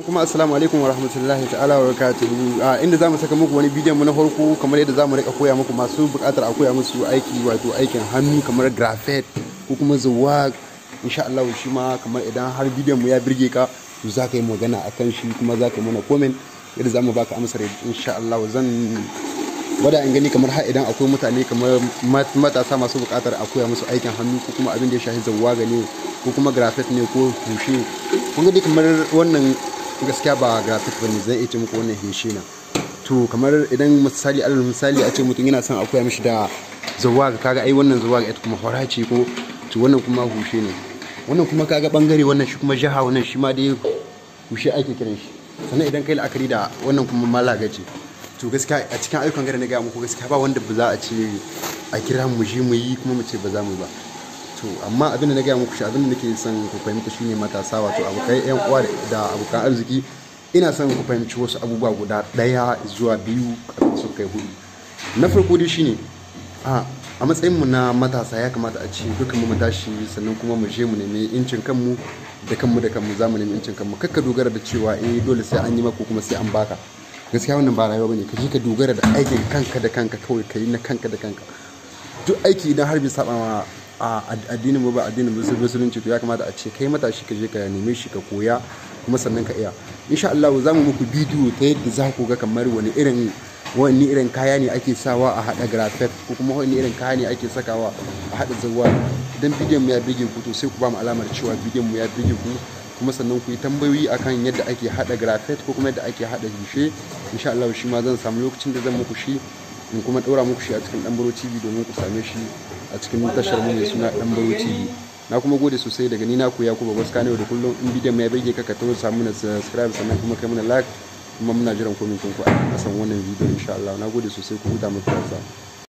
Kuma assalamu alaikum wa rahmatullahi ta'ala wa barakatuhu. Inda zamu saka muku wani bidiyon mu na farko kamar yadda zamu rika koya muku masu buƙatar a koya musu aiki, wato aikin hannu kamar graffiti ko kuma zawag. Insha Allah shi ma kamar idan har bidiyon mu ya birge ka to zaka yi magana akan shi kuma zaka yi mana comment yadda zamu baka amsar. Insha Allah zan wada in gani kamar har idan akwai mutane kamar matasa masu buƙatar a koya musu aikin hannu ko kuma abin da ya shafi zawaga ne ko kuma graffiti ne ko kushe. Kun ga dai kamar wannan gaskiya ba graphic bane, zan iya ce muku wannan heshe na. To kamar idan misali alal misali a ce mutum yana son a koya mishi da zawaga, kaga ai wannan zawaga ita kuma hora ce ko to wannan kuma hushe ne. Wannan kuma kaga bangare wannan shi kuma jaha, wannan shi ma dai hushe ake kiran shi. Sannan idan kai la'akari da wannan kuma malaga ce. To gaskiya a cikin ayyukan gari na ga muku gaskiya ba wanda ba za a ce a kira mu je mu yi kuma mu ce ba za mu ba. To amma abin da na gaya muku shi, abin da nake son ku fahimta shine matasa, wato abokai yan uwa da abokan arziki, ina son ku fahimci wasu abubuwa guda ɗaya zuwa biyu kafin su kai hudu. Na farko dai shine a matsayin mu na matasa ya kamata a ce dukkan mu tashi sannan kuma mu je mu nemi incin kanmu da kanmu za mu nemi incin kanmu. Kakka dogara da cewa dole sai an yi maka kuma sai an baka. Gaskiya wannan ba rayuwa bane. Ka je ka dogara da aikin kanka da kanka, kawai ka yi na kanka da kanka. Duk aiki idan har bai saba ma addinin mu ba, addinin musulunci, to ya kamata a ce kai matashi ka je ka neme shi ka koya kuma sannan ka iya. Insha Allah za mu muku bidiyo ta yadda za ku ga kamar wani irin kaya ne ake sawa a hada graffiti ko kuma wani irin kaya ne ake sakawa a hada zawwa. Idan bidiyon mu ya birge ku to sai ku ba mu alamar cewa bidiyon mu ya birge ku, kuma sannan ku yi tambayoyi akan yadda ake hada graffiti ko kuma yadda ake hada hushe. Insha Allah shi ma zan samu lokacin da zan muku shi in kuma daura muku shi a cikin Ɗanbaro TV domin ku same shi a cikin tashar mu mai suna Ɗanbaro TV. Na kuma gode sosai daga ni naku Yakubu Baska ne da kullum in bidiyon mai bage ka tawo samu na subscribe sannan kuma kai mana like, kuma muna jiran comment ku a kasan wannan bidiyo insha Allah. Na gode sosai, ku huta mu.